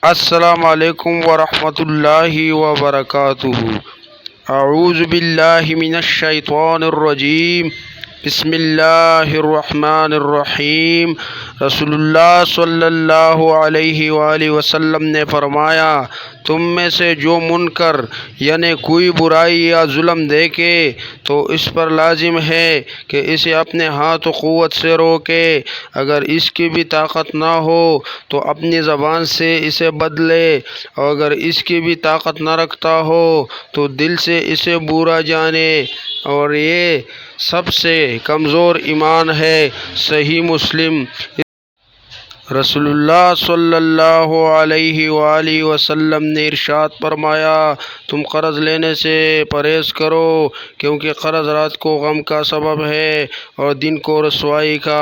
السلام علیکم ورحمۃ اللہ وبرکاتہ۔ اعوذ باللہ من الشیطان الرجیم، بسم اللہ الرحمن الرحیم۔ رسول اللہ صلی اللہ علیہ وآلہ وسلم نے فرمایا، تم میں سے جو منکر یعنی کوئی برائی یا ظلم دیکھے تو اس پر لازم ہے کہ اسے اپنے ہاتھ و قوت سے روکے، اگر اس کی بھی طاقت نہ ہو تو اپنی زبان سے اسے بدلے، اور اگر اس کی بھی طاقت نہ رکھتا ہو تو دل سے اسے برا جانے، اور یہ سب سے کمزور ایمان ہے۔ صحیح مسلم۔ رسول اللہ صلی اللہ علیہ وآلہ وسلم نے ارشاد فرمایا، تم قرض لینے سے پرہیز کرو، کیونکہ قرض رات کو غم کا سبب ہے اور دن کو رسوائی کا۔